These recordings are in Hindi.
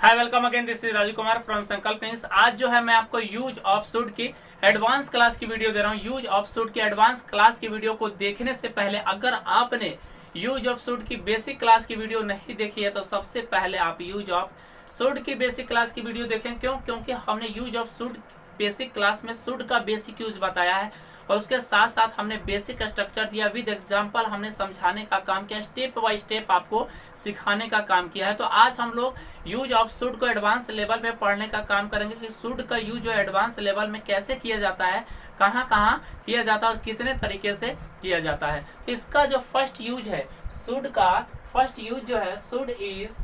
Hi welcome again, this is Raju Kumar from संकल्प इंस। आज जो है मैं आपको यूज ऑफ सूट की एडवांस क्लास की वीडियो दे रहा हूँ। यूज ऑफ सूट की एडवांस क्लास की वीडियो को देखने से पहले अगर आपने यूज ऑफ सूट की बेसिक क्लास की वीडियो नहीं देखी है तो सबसे पहले आप यूज ऑफ सूट की बेसिक क्लास की वीडियो देखें। क्यों? क्योंकि हमने use of suit basic class में सूट का बेसिक यूज बताया है और उसके साथ साथ हमने बेसिक स्ट्रक्चर दिया, विद एग्जांपल हमने समझाने का काम किया, स्टेप बाय स्टेप आपको सिखाने का काम किया है। तो आज हम लोग यूज ऑफ सूट को एडवांस लेवल में पढ़ने का काम करेंगे कि सूट का यूज जो एडवांस लेवल में कैसे किया जाता है, कहाँ कहाँ किया जाता है और कितने तरीके से किया जाता है। तो इसका जो फर्स्ट यूज है सूट का, फर्स्ट यूज जो है suit is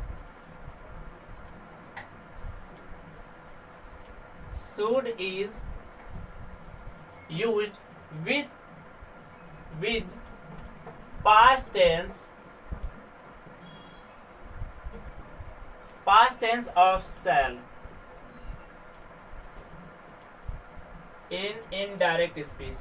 used with past tense of shall in indirect speech।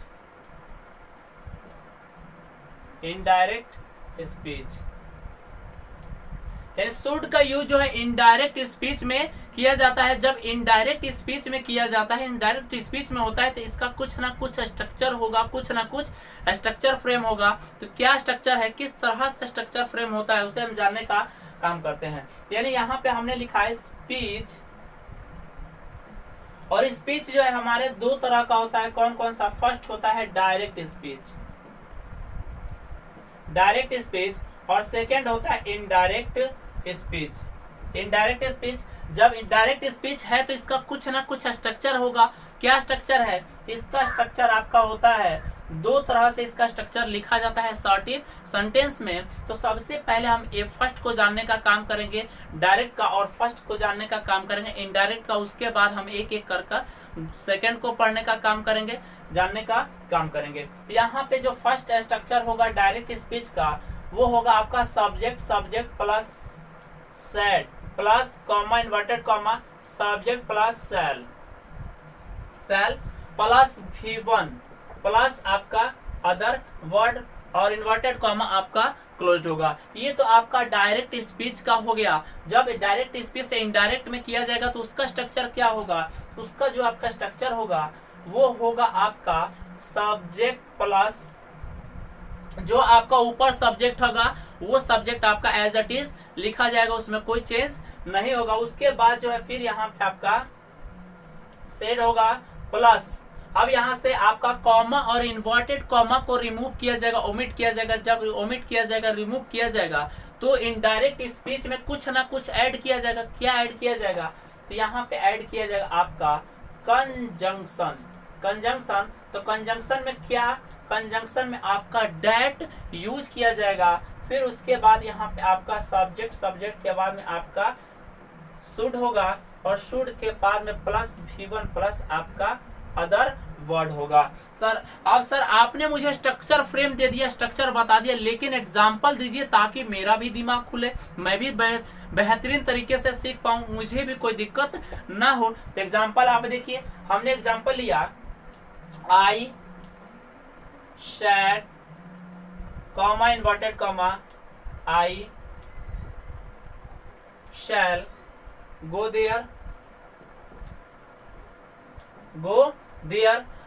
Should का यूज जो है इनडायरेक्ट स्पीच में किया जाता है। जब इनडायरेक्ट स्पीच में किया जाता है, इनडायरेक्ट स्पीच में होता है तो इसका कुछ ना कुछ स्ट्रक्चर होगा, कुछ ना कुछ स्ट्रक्चर फ्रेम होगा। तो क्या स्ट्रक्चर है, किस तरह से स्ट्रक्चर फ्रेम होता है, उसे हम जानने का काम करते हैं। यानी यहाँ पे हमने लिखा है स्पीच, और स्पीच जो है हमारे दो तरह का होता है। कौन कौन सा? फर्स्ट होता है डायरेक्ट स्पीच और सेकेंड होता है इनडायरेक्ट स्पीच। जब डायरेक्ट स्पीच है तो इसका कुछ ना कुछ स्ट्रक्चर होगा। क्या स्ट्रक्चर है? इसका स्ट्रक्चर आपका होता है, दो तरह से इसका स्ट्रक्चर लिखा जाता है शॉर्टेड सेंटेंस में। तो सबसे पहले हम फर्स्ट को जानने का काम करेंगे डायरेक्ट का, और फर्स्ट को जानने का काम करेंगे इनडायरेक्ट का। उसके बाद हम एक एक कर सेकेंड को पढ़ने का काम करेंगे, जानने का काम करेंगे। यहाँ पे जो फर्स्ट स्ट्रक्चर होगा डायरेक्ट स्पीच का, वो होगा आपका subject plus said plus comma inverted comma subject plus shall plus V1 plus आपका अदर वर्ड और इन्वर्टेड कॉमा आपका क्लोज्ड होगा। ये तो आपका डायरेक्ट स्पीच का हो गया। जब डायरेक्ट स्पीच से इनडायरेक्ट में किया जाएगा तो उसका स्ट्रक्चर क्या होगा? उसका जो आपका स्ट्रक्चर होगा वो होगा आपका सब्जेक्ट प्लस, जो आपका ऊपर सब्जेक्ट होगा वो सब्जेक्ट आपका एज इट इज लिखा जाएगा, उसमें कोई चेंज नहीं होगा। उसके बाद जो है फिर यहाँ पे आपका सेड होगा प्लस, अब यहाँ से आपका कॉमा और इन्वर्टेड कॉमा को रिमूव किया जाएगा, ओमिट किया जाएगा। जब ओमिट किया जाएगा, रिमूव किया जाएगा तो इनडायरेक्ट स्पीच में कुछ ना कुछ ऐड किया जाएगा। क्या ऐड किया जाएगा? तो यहाँ पे ऐड किया जाएगा आपका कंजंक्शन। तो कंजंक्शन में क्या? कंजंक्शन में आपका डेट यूज किया जाएगा। फिर उसके बाद यहाँ पे आपका सब्जेक्ट के बाद में आपका शुड होगा, और शुड के बाद में प्लस V1 प्लस आपका अदर वर्ड होगा। सर आपने मुझे स्ट्रक्चर फ्रेम दे दिया, स्ट्रक्चर बता दिया, लेकिन एग्जांपल दीजिए ताकि मेरा भी दिमाग खुले, मैं भी बेहतरीन तरीके से सीख पाऊं, मुझे भी कोई दिक्कत ना हो। तो एग्जांपल आप देखिए, हमने एग्जांपल लिया I said comma inverted comma I shall go there.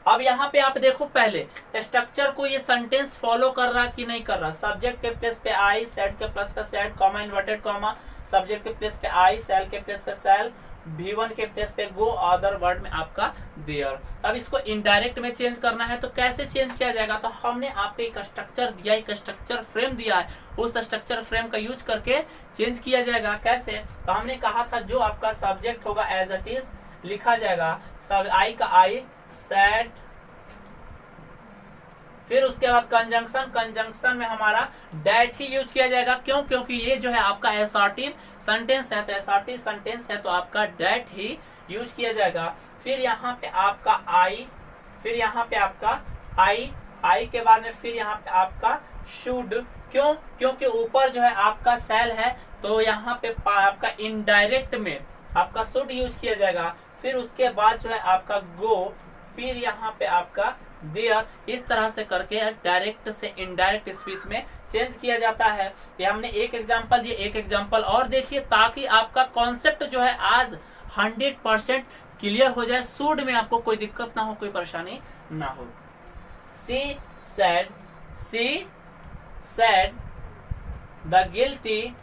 अब यहाँ पे आप देखो पहले स्ट्रक्चर को, ये सेंटेंस फॉलो कर रहा कि नहीं कर रहा। सब्जेक्ट के प्लेस पे आई, सेड के प्लेस पे said, comma inverted comma, subject के प्लेस पे आई, सेल के प्लेस पे सेल, V1 के प्लेस पे गो, अदर वर्ड में आपका देयर। अब इसको इनडायरेक्ट में चेंज करना है तो कैसे चेंज किया जाएगा? तो हमने आपको एक स्ट्रक्चर दिया, एक स्ट्रक्चर फ्रेम दिया है, उस स्ट्रक्चर फ्रेम का यूज करके चेंज किया जाएगा। कैसे? तो हमने कहा था जो आपका सब्जेक्ट होगा एज इट इज लिखा जाएगा, सब आई का आई, सेड, फिर उसके बाद कंजंक्शन में हमारा डेट ही यूज किया जाएगा। क्यों? क्योंकि ये जो है आपका एसर्टिव सेंटेंस है, तो एसर्टिव सेंटेंस है तो आपका डेट ही यूज किया जाएगा। फिर यहाँ पे आपका आई, फिर यहाँ पे आपका आई के बाद में फिर यहाँ पे आपका शुड। क्यों? क्योंकि ऊपर जो है आपका सेल है तो यहाँ पे आपका इनडायरेक्ट में आपका शुड यूज किया जाएगा। फिर उसके बाद जो है आपका गो, फिर यहाँ पे आपका देयर, इस तरह से करके डायरेक्ट से इनडायरेक्ट स्पीच में चेंज किया जाता है। ये हमने एक एग्जांपल दिया, एक एग्जांपल और देखिए ताकि आपका कॉन्सेप्ट जो है आज 100% क्लियर हो जाए, शुड में आपको कोई दिक्कत ना हो, कोई परेशानी ना हो। She said the guilty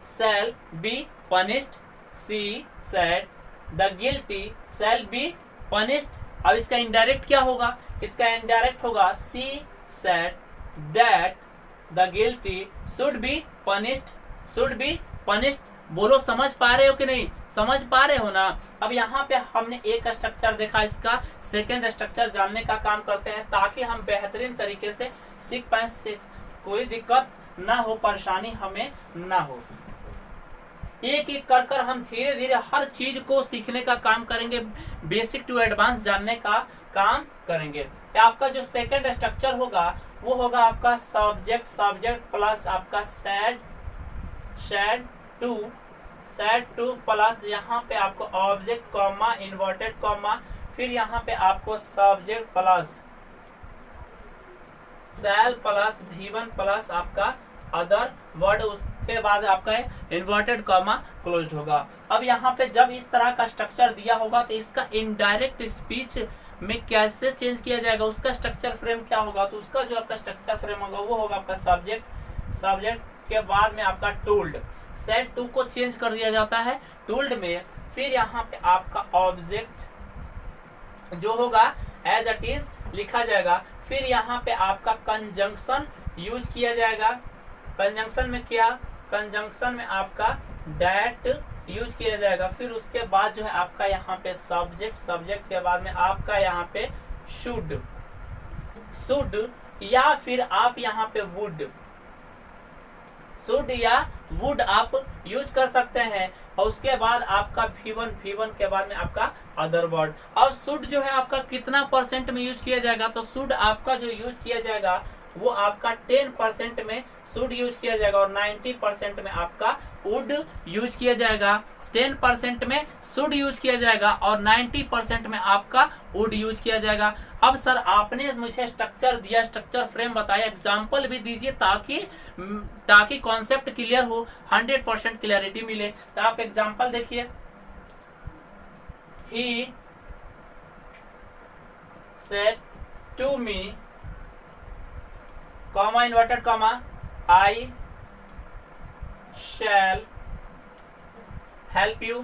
shall be punished, she said the guilty shall be punished। अब इसका इनडायरेक्ट क्या होगा, इसका इनडायरेक्ट होगा she said that the guilty should be punished। बोलो समझ पा रहे हो कि नहीं, समझ पा रहे हो ना। अब यहाँ पे हमने एक स्ट्रक्चर देखा, इसका सेकेंड स्ट्रक्चर जानने का काम करते हैं ताकि हम बेहतरीन तरीके से सीख पाए, कोई दिक्कत ना हो, परेशानी हमें ना हो। एक एक कर कर हम धीरे धीरे हर चीज को सीखने का काम करेंगे, बेसिक टू एडवांस जानने का काम करेंगे। आपका जो सेकंड स्ट्रक्चर होगा वो होगा आपका सब्जेक्ट प्लस आपका सैड टू प्लस यहाँ पे आपको ऑब्जेक्ट कॉमा इन्वर्टेड कॉमा, फिर यहाँ पे आपको subject plus shall plus V1 plus आपका अदर वर्ड, उसके बाद आपका इन्वर्टेड कॉमा क्लोज्ड होगा। अब यहाँ पे जब इस तरह का स्ट्रक्चर दिया होगा तो इसका इनडायरेक्ट स्पीच में कैसे चेंज किया जाएगा, उसका स्ट्रक्चर फ्रेम क्या होगा, तो उसका जो आपका स्ट्रक्चर फ्रेम होगा वो होगा आपका सब्जेक्ट के बाद में आपका टूल्ड, सेट टू को चेंज कर दिया जाता है टूल्ड में, फिर यहाँ पे आपका ऑब्जेक्ट जो होगा एज इट इज लिखा जाएगा, फिर यहाँ पे आपका कंजंक्शन यूज किया जाएगा। कंजंक्शन में क्या, कंजंक्शन में आपका डैट यूज किया जाएगा, फिर उसके बाद जो है आपका यहाँ पे सब्जेक्ट के बाद में आपका यहाँ पे शुड या फिर आप यहाँ पे शुड या वुड आप यूज कर सकते हैं, और उसके बाद आपका V1 के बाद में आपका अदर वर्ड। अब शुड जो है आपका कितना परसेंट में यूज किया जाएगा, तो शुड आपका जो यूज किया जाएगा वो आपका 10% में शुड यूज किया जाएगा और 90% में आपका वुड यूज किया जाएगा। 10% में शुड यूज किया जाएगा और 90% में आपका वुड यूज किया जाएगा। अब सर आपने मुझे स्ट्रक्चर दिया, स्ट्रक्चर फ्रेम बताया, एग्जाम्पल भी दीजिए ताकि कॉन्सेप्ट क्लियर हो, 100% क्लियरिटी मिले। तो आप एग्जाम्पल देखिए, he said to me comma inverted comma I shall help you,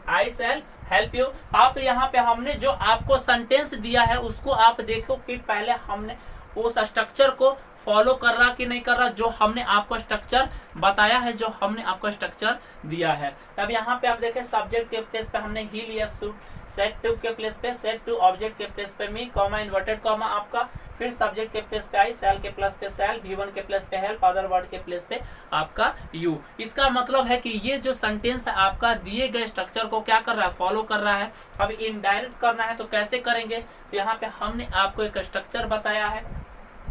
I shall help you. आप यहाँ पे हमने जो आपको सेंटेंस दिया है उसको आप देखो कि पहले हमने उस स्ट्रक्चर को फॉलो कर रहा कि नहीं कर रहा, जो हमने आपको स्ट्रक्चर बताया है, जो हमने आपको स्ट्रक्चर दिया है। तब यहाँ पे आप देखें सब्जेक्ट के प्लेस पे हमने ही लिया शुड, सेट टू के प्लेस पे सेट टू, ऑब्जेक्ट के प्लेस पे मी कॉमा इन्वर्टेड कॉमा आपका, फिर सब्जेक्ट के प्लेस पे आई, सेल के प्लेस पे सेल, V1 के प्लेस पे हेल्प, अदर वर्ड के प्लेस पे आपका यू। इसका मतलब है कि ये जो सेंटेंस है आपका दिए गए स्ट्रक्चर को क्या कर रहा है, फॉलो कर रहा है। अब इनडायरेक्ट करना है तो कैसे करेंगे, तो यहाँ पे हमने आपको एक स्ट्रक्चर बताया है।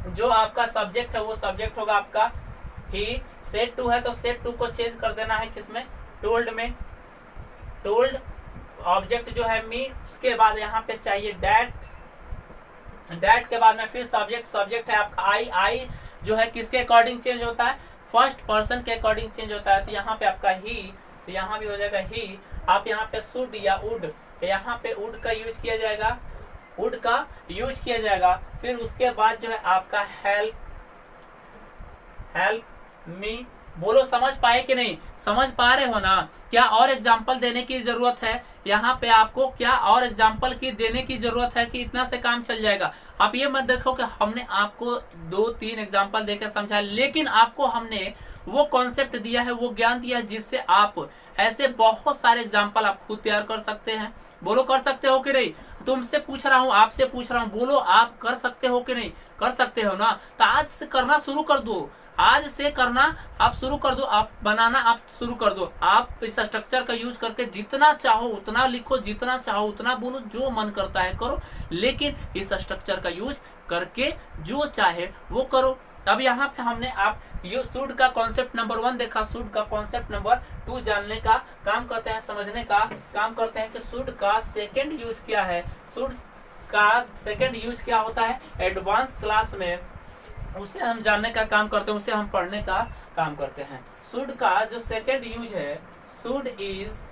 जो आपका सब्जेक्ट है वो सब्जेक्ट होगा आपका ही, सेट टू है तो सेट टू को चेंज कर देना है किसमें, टोल्ड में, टोल्ड, ऑब्जेक्ट जो है मी, उसके बाद यहाँ पे चाहिए डैट के बाद में फिर सब्जेक्ट है आपका आई जो है किसके अकॉर्डिंग चेंज होता है, फर्स्ट पर्सन के अकॉर्डिंग चेंज होता है, तो यहाँ पे आपका ही, तो यहाँ भी हो जाएगा ही। आप यहाँ पे शुड या वुड, यहाँ पे वुड का यूज किया जाएगा, फिर उसके बाद जो है आपका हेल्प मी। बोलो समझ पाए कि नहीं, समझ पा रहे हो ना। क्या और एग्जाम्पल देने की जरूरत है, यहाँ पे आपको क्या और एग्जाम्पल की देने की जरूरत है कि इतना से काम चल जाएगा। आप ये मत देखो कि हमने आपको 2-3 एग्जाम्पल देकर समझाया, लेकिन आपको हमने वो कॉन्सेप्ट दिया है, वो ज्ञान दिया है जिससे आप ऐसे बहुत सारे एग्जाम्पल आप खुद तैयार कर सकते हैं। बोलो कर सकते हो कि नहीं, तुमसे पूछ रहा हूँ, आपसे पूछ रहा हूँ, बोलो आप कर सकते हो कि नहीं, कर सकते हो ना। तो आज से करना शुरू कर दो, आज से करना आप शुरू कर दो, आप बनाना आप शुरू कर दो। आप इस स्ट्रक्चर का यूज करके जितना चाहो उतना लिखो, जितना चाहो उतना बोलो, जो मन करता है करो, लेकिन इस स्ट्रक्चर का यूज करके जो चाहे वो करो। अब यहाँ पे हमने आप ये शुड का कॉन्सेप्ट नंबर 1 देखा, शुड का कॉन्सेप्ट नंबर 2 जानने का काम करते हैं, समझने का काम करते हैं कि शुड का सेकंड यूज क्या है। शुड का सेकंड यूज क्या होता है एडवांस क्लास में, उसे हम जानने का काम करते हैं, उसे हम पढ़ने का काम करते हैं। शुड का जो सेकंड यूज है, should is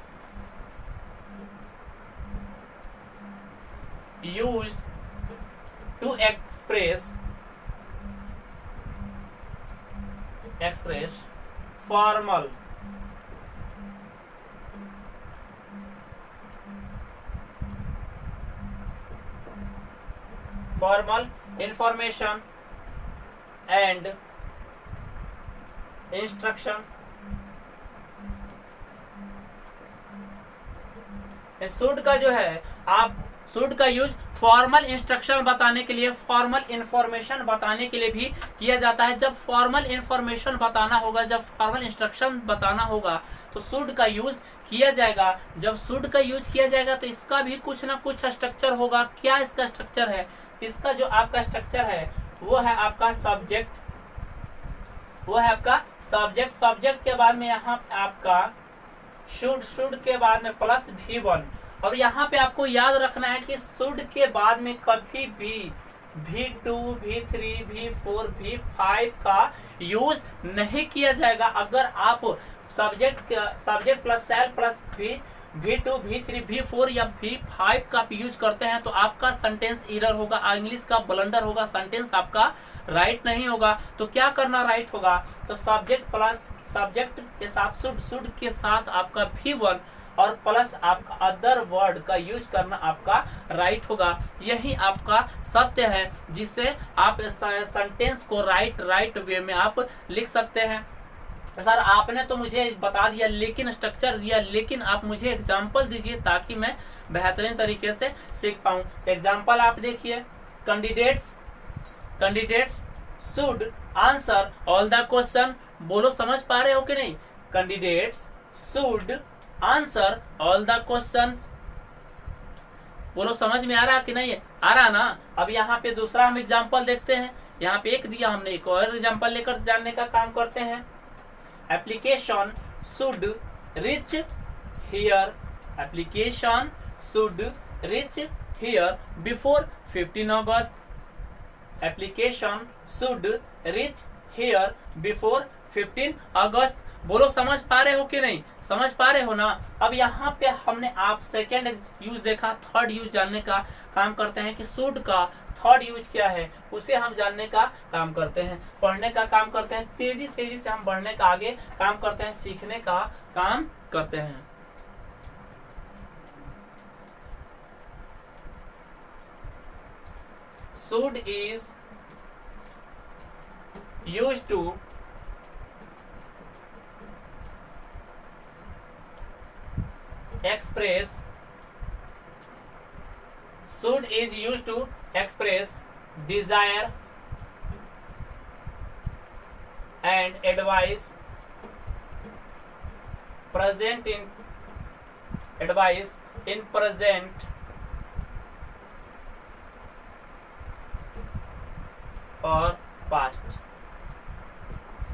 used to express formal information and instruction। Should का जो है आप शुड का यूज फॉर्मल इंस्ट्रक्शन बताने के लिए, फॉर्मल इंफॉर्मेशन बताने के लिए भी किया जाता है। जब फॉर्मल इंफॉर्मेशन बताना होगा, जब फॉर्मल इंस्ट्रक्शन बताना होगा तो शुड का यूज किया जाएगा। जब शुड का यूज किया जाएगा तो इसका भी कुछ ना कुछ स्ट्रक्चर होगा। क्या इसका स्ट्रक्चर है? इसका जो आपका स्ट्रक्चर है वो है आपका सब्जेक्ट, वो है आपका सब्जेक्ट। सब्जेक्ट के बाद में यहाँ आपका शुड, शुड के बाद में प्लस V1। और यहाँ पे आपको याद रखना है कि शुड के बाद में कभी भी V2, V3, V4, V5 का यूज नहीं किया जाएगा। अगर आप subject plus shall plus V2, V3, V4 या V5 का यूज करते हैं तो आपका सेंटेंस एरर होगा, इंग्लिश का ब्लंडर होगा, सेंटेंस आपका राइट नहीं होगा। तो क्या करना राइट होगा? तो सब्जेक्ट प्लस सब्जेक्ट के साथ शुड, शुड के साथ आपका V1 और प्लस आपका अदर वर्ड का यूज करना आपका राइट होगा। यही आपका सत्य है जिससे आप सेंटेंस को राइट वे में आप लिख सकते हैं। सर आपने तो मुझे बता दिया, लेकिन स्ट्रक्चर दिया, लेकिन आप मुझे एग्जांपल दीजिए ताकि मैं बेहतरीन तरीके से सीख पाऊं। एग्जांपल आप देखिए, candidates should answer all the question. बोलो समझ पा रहे हो कि नहीं? Candidates should answer all the questions. बोलो समझ में आ रहा कि नहीं? आ रहा ना? अब यहाँ पे दूसरा हम एग्जांपल देखते हैं। यहाँ पे एक दिया, हमने एक और एग्जांपल लेकर जानने का काम करते हैं। Application should rich here, application should rich here before 15 August. Application should rich here before 15 अगस्त। बोलो समझ पा रहे हो कि नहीं? समझ पा रहे हो ना? अब यहाँ पे हमने आप सेकेंड यूज देखा, थर्ड यूज जानने का काम करते हैं कि शुड का थर्ड यूज क्या है, उसे हम जानने का काम करते हैं, पढ़ने का काम करते हैं। तेजी तेजी से हम बढ़ने का आगे काम करते हैं, सीखने का काम करते हैं। Should is used to express, should is used to express desire and advice, present in advice in present और पास्ट।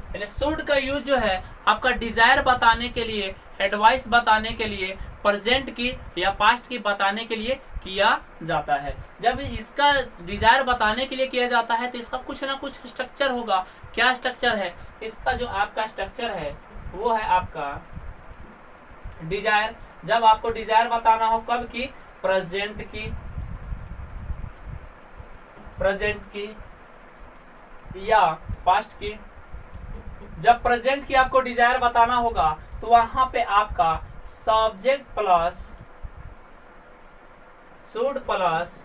यानी शुड का यूज जो है आपका डिजायर बताने के लिए, एडवाइस बताने के लिए, प्रेजेंट की या पास्ट की बताने के लिए किया जाता है। जब इसका डिजायर बताने के लिए किया जाता है तो इसका कुछ ना कुछ स्ट्रक्चर होगा। क्या स्ट्रक्चर है इसका? जो आपका स्ट्रक्चर है वो है आपका डिजायर। जब आपको डिजायर बताना हो कब की? प्रेजेंट की या पास्ट की। जब प्रेजेंट की आपको डिजायर बताना होगा तो वहां पे आपका subject plus should plus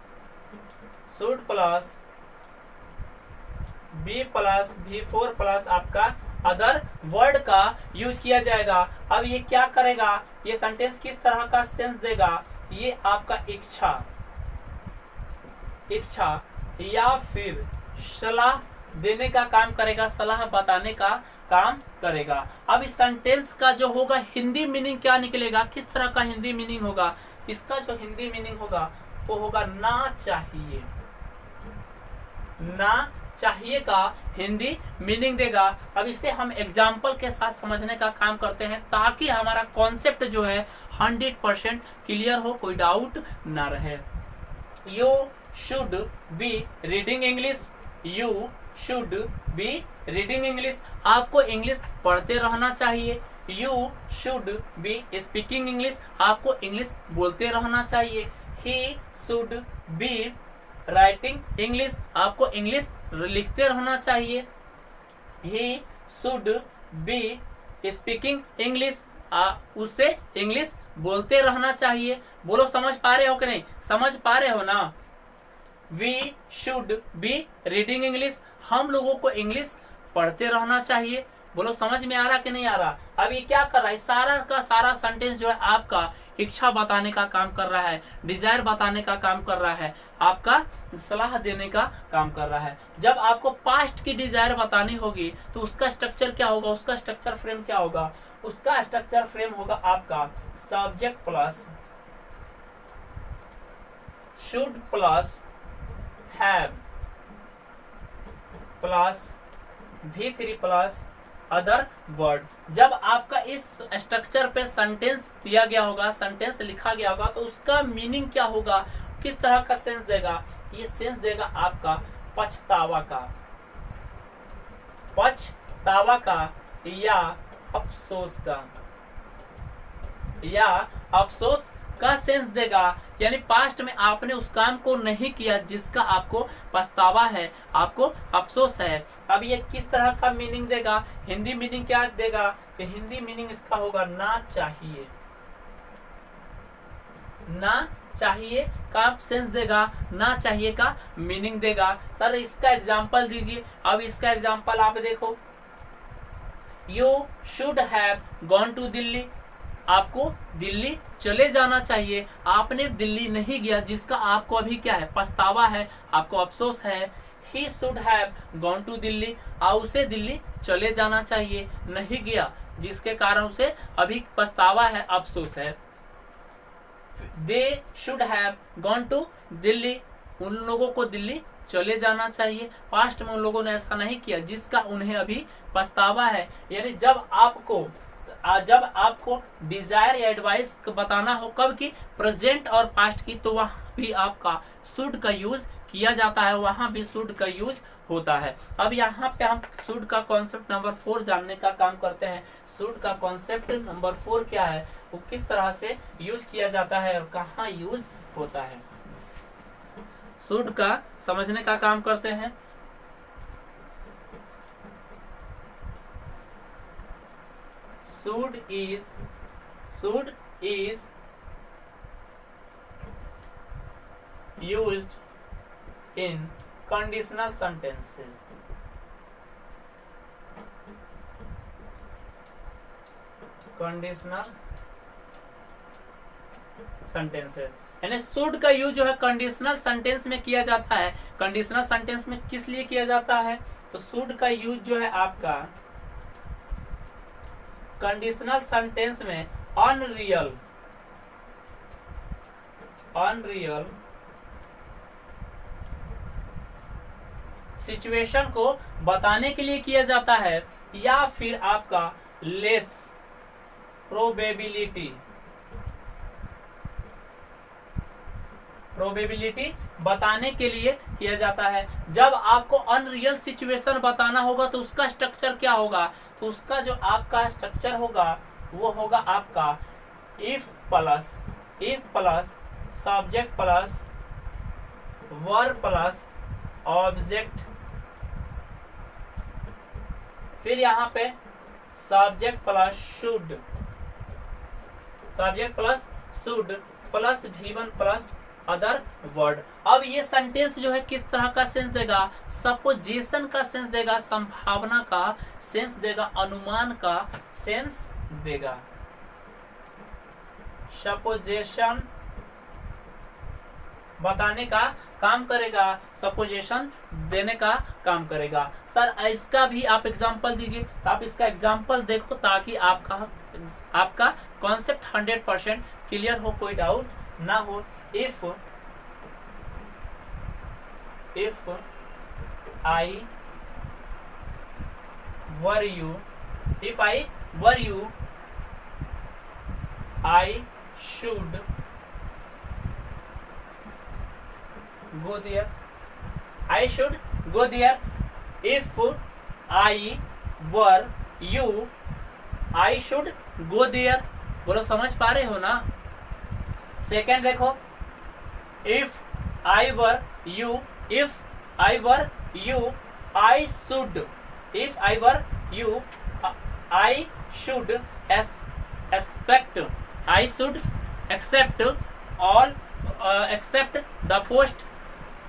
be plus V4 plus आपका अदर वर्ड का यूज किया जाएगा। अब ये क्या करेगा? ये सेंटेंस किस तरह का सेंस देगा? ये आपका इच्छा या फिर सलाह देने का काम करेगा, सलाह बताने का काम करेगा। अब इस सेंटेंस का जो होगा हिंदी मीनिंग क्या निकलेगा? किस तरह का हिंदी मीनिंग होगा? इसका जो हिंदी मीनिंग होगा वो होगा ना चाहिए, ना चाहिए का हिंदी मीनिंग देगा। अब इसे हम एग्जाम्पल के साथ समझने का काम करते हैं ताकि हमारा कॉन्सेप्ट जो है 100% क्लियर हो, कोई डाउट ना रहे। You should be reading English, you should be reading English, आपको इंग्लिश पढ़ते रहना चाहिए। You should be speaking English, आपको इंग्लिश बोलते रहना चाहिए। He should be writing English, आपको इंग्लिश लिखते रहना चाहिए। He should be speaking English, उससे इंग्लिश बोलते रहना चाहिए। बोलो समझ पा रहे हो कि नहीं, समझ पा रहे हो ना। We should be reading English, हम लोगों को इंग्लिश पढ़ते रहना चाहिए। बोलो समझ में आ रहा कि नहीं आ रहा। अब ये क्या कर रहा है, सारा का सारा सेंटेंस जो है आपका इच्छा बताने का काम कर रहा है, डिजायर बताने का काम कर रहा है, आपका सलाह देने का काम कर रहा है। जब आपको पास्ट की डिजायर बतानी होगी तो उसका स्ट्रक्चर क्या होगा, उसका स्ट्रक्चर फ्रेम क्या होगा, उसका स्ट्रक्चर फ्रेम होगा आपका subject plus should plus have plus V3 plus other word. जब आपका इस स्ट्रक्चर पे सेंटेंस दिया गया होगा, सेंटेंस लिखा गया होगा, तो उसका मीनिंग क्या होगा, किस तरह का सेंस देगा, ये सेंस देगा आपका पछतावा का, पछतावा का या अफसोस का, या अफसोस का सेंस देगा। यानी पास्ट में आपने उस काम को नहीं किया जिसका आपको पछतावा है, आपको अफसोस है। अब ये किस तरह का मीनिंग देगा, हिंदी मीनिंग क्या देगा, तो हिंदी मीनिंग इसका होगा ना चाहिए, ना चाहिए का सेंस देगा, ना चाहिए का मीनिंग देगा। सर इसका एग्जांपल दीजिए। अब इसका एग्जांपल आप देखो, you should have gone to Delhi, आपको दिल्ली चले जाना चाहिए, आपने दिल्ली नहीं गया जिसका आपको अभी क्या है, पछतावा है, आपको अफसोस है। He should have gone to Delhi, उसे दिल्ली चले जाना चाहिए, नहीं गया जिसके कारण उसे अभी पछतावा है, अफसोस है। They should have gone to Delhi, उन लोगों को दिल्ली चले जाना चाहिए, पास्ट में उन लोगों ने ऐसा नहीं किया जिसका उन्हें अभी पछतावा है। यानी जब आपको डिजायर या एडवाइस बताना हो कब की, प्रेजेंट और पास्ट की, तो वहां भी आपका शुड का यूज किया जाता है, वहां भी शुड का यूज होता है। अब यहाँ पे हम शुड का कॉन्सेप्ट नंबर 4 जानने का काम करते हैं। शुड का कॉन्सेप्ट नंबर 4 क्या है, वो किस तरह से यूज किया जाता है और कहाँ यूज होता है, शुड का समझने का काम करते हैं। Should is used in conditional sentences. Conditional sentences यानी शुड का यूज जो है कंडीशनल सेंटेंस में किया जाता है। कंडीशनल सेंटेंस में किस लिए किया जाता है, तो शुड का यूज जो है आपका कंडीशनल सेंटेंस में अनरियल सिचुएशन को बताने के लिए किया जाता है, या फिर आपका लेस प्रोबेबिलिटी बताने के लिए किया जाता है। जब आपको अनरियल सिचुएशन बताना होगा तो उसका स्ट्रक्चर क्या होगा, तो उसका जो आपका स्ट्रक्चर होगा वो होगा आपका if plus subject plus verb plus object, फिर यहाँ पे subject plus should plus V1 plus other word. अब ये सेंटेंस जो है किस तरह का सेंस देगा, सपोजिशन का सेंस देगा, संभावना का सेंस देगा, अनुमान का सेंस देगा। सपोजिशन बताने का काम करेगा, सपोजिशन देने का काम करेगा। सर इसका भी आप एग्जांपल दीजिए, तो आप इसका एग्जांपल देखो ताकि आपका कॉन्सेप्ट 100% क्लियर हो, कोई डाउट ना हो। If I were you, if I were you, I should go there. I should go there. If I were you, I should go there. बोलो समझ पा रहे हो ना? सेकेंड देखो, if I were you, if I were you, I should, if I were you, I should expect, I should accept all, accept the post.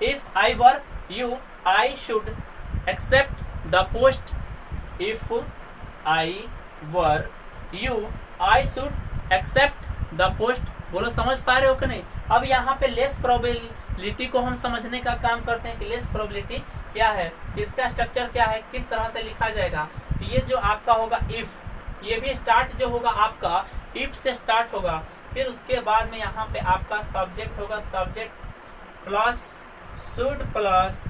If I were you, I should accept the post. If I were you, I should accept the post. बोलो समझ पा रहे हो कि नहीं? अब यहाँ पे लेस प्रोबेबिलिटी को हम समझने का काम करते हैं कि लेस प्रोबेबिलिटी क्या है, इसका स्ट्रक्चर क्या है, किस तरह से लिखा जाएगा। तो ये जो आपका होगा इफ, ये भी स्टार्ट जो होगा आपका इफ से स्टार्ट होगा। फिर उसके बाद में यहाँ पे आपका सब्जेक्ट होगा, subject plus should plus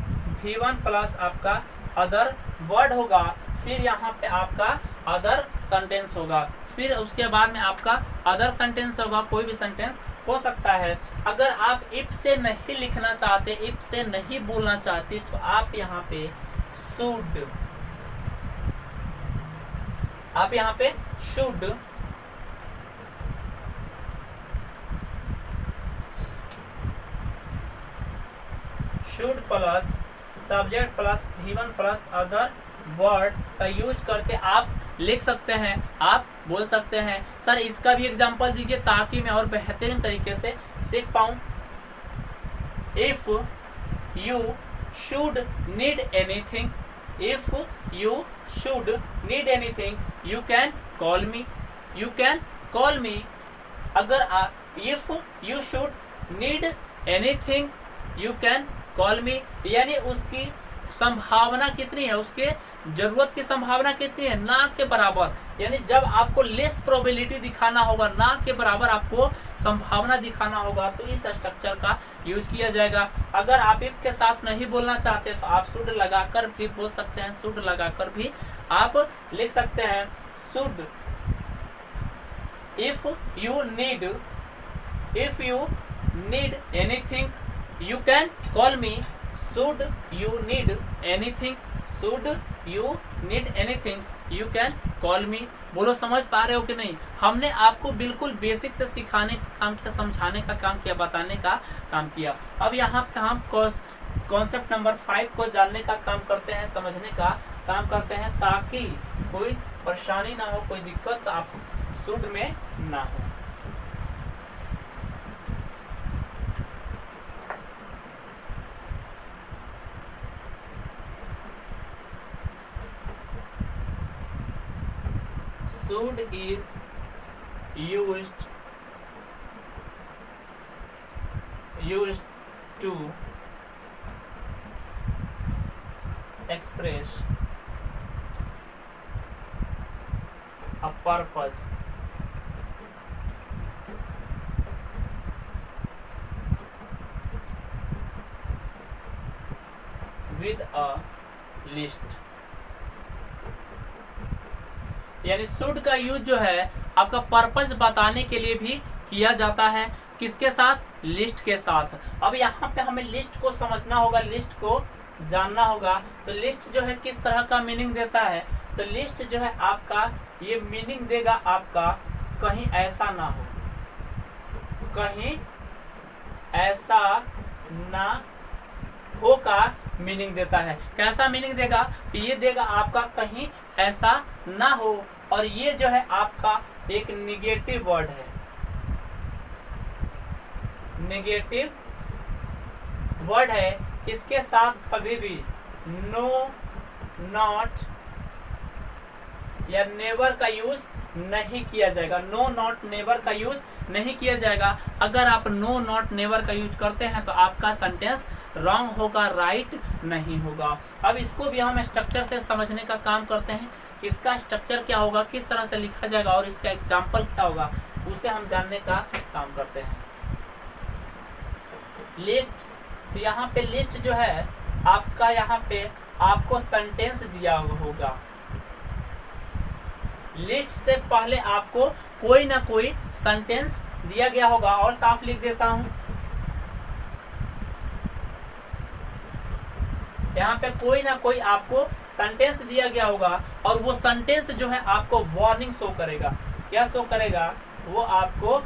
V1 plus आपका अदर वर्ड होगा। फिर यहाँ पे आपका अदर सेंटेंस होगा। फिर उसके बाद में आपका अदर सेंटेंस होगा, कोई भी सेंटेंस हो सकता है। अगर आप इफ से नहीं लिखना चाहते, इफ से नहीं बोलना चाहते, तो आप यहाँ पे शुड, आप यहाँ पे should plus subject plus V1 plus other word का यूज करके आप लिख सकते हैं, आप बोल सकते हैं। सर इसका भी एग्जांपल दीजिए ताकि मैं और बेहतरीन तरीके से सीख पाऊं। If you should need anything, if you should need anything, you can call me, you can call me. अगर if you should need anything, you can call me, यानी उसकी संभावना कितनी है, उसके जरूरत की संभावना कितनी है, ना के बराबर। यानी जब आपको लेस प्रोबेबिलिटी दिखाना होगा, ना के बराबर आपको संभावना दिखाना होगा, तो इस स्ट्रक्चर का यूज किया जाएगा। अगर आप इफ के साथ नहीं बोलना चाहते तो आप शुड लगाकर भी बोल सकते हैं, शुड लगाकर भी आप लिख सकते हैं। Should, if you need, if you need anything, you can call me. Should you need anything, should you need anything, you can call मी। बोलो समझ पा रहे हो कि नहीं? हमने आपको बिल्कुल बेसिक से सिखाने का काम किया, समझाने का काम किया, बताने का काम किया। अब यहाँ पे हम कॉन्सेप्ट नंबर 5 को जानने का काम करते हैं, समझने का काम करते हैं, ताकि कोई परेशानी ना हो, कोई दिक्कत आप शुड में ना हो। Should is used to express a purpose with a list। यानी शुड का यूज जो है आपका पर्पस बताने के लिए भी किया जाता है, किसके साथ? लिस्ट के साथ। अब यहाँ पे हमें लिस्ट को समझना होगा, लिस्ट को जानना होगा। तो लिस्ट जो है किस तरह का मीनिंग देता है? तो लिस्ट जो है आपका ये मीनिंग देगा आपका कहीं ऐसा ना हो, कहीं ऐसा ना हो का मीनिंग देता है। कैसा मीनिंग देगा? ये देगा आपका कहीं ऐसा ना हो। और ये जो है आपका एक निगेटिव वर्ड है, निगेटिव वर्ड है। इसके साथ कभी भी नो, नॉट या नेवर का यूज नहीं किया जाएगा। नो, नॉट, नेवर का यूज नहीं किया जाएगा। अगर आप नो, नॉट, नेवर का यूज करते हैं तो आपका सेंटेंस रॉन्ग होगा, राइट नहीं होगा। अब इसको भी हम स्ट्रक्चर से समझने का काम करते हैं, इसका स्ट्रक्चर क्या होगा, किस तरह से लिखा जाएगा और इसका एग्जाम्पल क्या होगा, उसे हम जानने का काम करते हैं। लिस्ट, तो यहाँ पे लिस्ट जो है आपका, यहाँ पे आपको सेंटेंस दिया होगा। लिस्ट से पहले आपको कोई ना कोई सेंटेंस दिया गया होगा। और साफ लिख देता हूं, यहाँ पे कोई ना कोई आपको सेंटेंस दिया गया होगा और वो सेंटेंस जो है आपको वार्निंग शो करेगा। क्या शो करेगा? वो आपको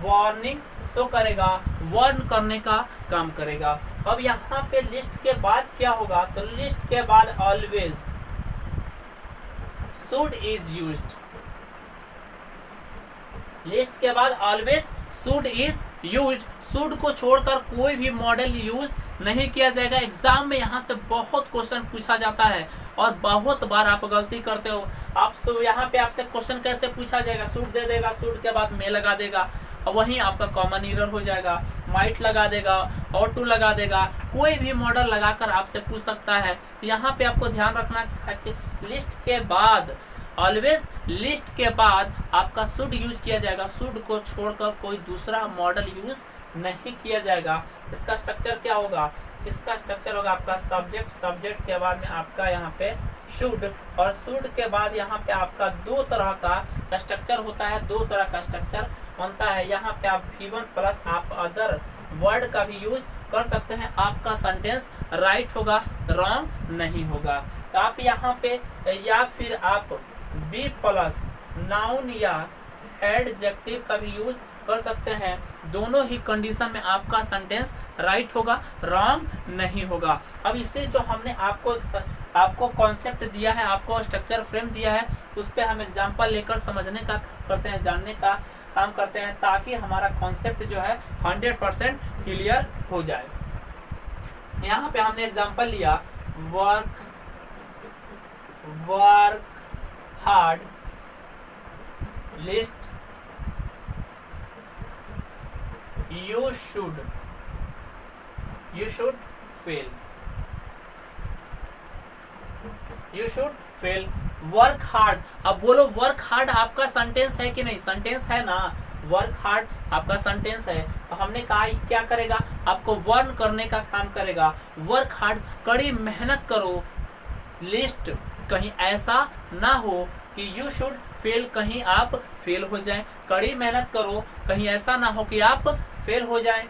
वार्निंग शो करेगा, वार्न करने का काम करेगा। अब यहाँ पे लिस्ट के बाद क्या होगा? तो लिस्ट के बाद always should is used. List के बाद always should is used. Should को छोड़कर कोई भी मॉडल यूज नहीं किया जाएगा। एग्जाम में यहाँ से बहुत क्वेश्चन पूछा जाता है और बहुत बार आप गलती करते हो। आप यहाँ पे आपसे क्वेश्चन कैसे पूछा जाएगा? शुड दे देगा, शुड के बाद में लगा देगा और वहीं आपका कॉमन एरर हो जाएगा। माइट लगा देगा, और टू लगा देगा, कोई भी मॉडल लगाकर आपसे पूछ सकता है। तो यहाँ पे आपको ध्यान रखना है कि लिस्ट के बाद ऑलवेज लिस्ट के बाद आपका शुड यूज किया जाएगा। शुड को छोड़कर कोई दूसरा मॉडल यूज नहीं किया जाएगा। इसका स्ट्रक्चर क्या होगा? इसका स्ट्रक्चर होगा आपका सब्जेक्ट, सब्जेक्ट के बाद में आपका यहाँ पे शुड, और शुड के बाद यहाँ पे आपका दो तरह का स्ट्रक्चर होता है, दो तरह का स्ट्रक्चर बनता है। यहाँ पे आप V1 प्लस आप अदर वर्ड का भी यूज कर सकते हैं। आपका सेंटेंस राइट होगा, रॉन्ग नहीं होगा। तो आप यहाँ पे या फिर आप बी प्लस नाउन या एडजेक्टिव का भी यूज कर सकते हैं। दोनों ही कंडीशन में आपका सेंटेंस राइट होगा, रॉन्ग नहीं होगा। अब इससे जो हमने आपको कॉन्सेप्ट दिया है, आपको स्ट्रक्चर फ्रेम दिया है, उस पर हम एग्जांपल लेकर समझने का करते हैं, जानने का काम करते हैं, ताकि हमारा कॉन्सेप्ट जो है 100% क्लियर हो जाए। यहाँ पे हमने एग्जांपल लिया, work hard, list, you should fail, work hard. अब बोलो वर्क हार्ड आपका सेंटेंस है कि नहीं? सेंटेंस है ना, वर्क हार्ड आपका सेंटेंस है। तो हमने कहा क्या करेगा? आपको वर्न करने का काम करेगा। वर्क हार्ड, कड़ी मेहनत करो। लिस्ट, कहीं ऐसा ना हो कि यू शुड फेल, कहीं आप फेल हो जाएं। कड़ी मेहनत करो, कहीं ऐसा ना हो कि आप फेल हो जाएं।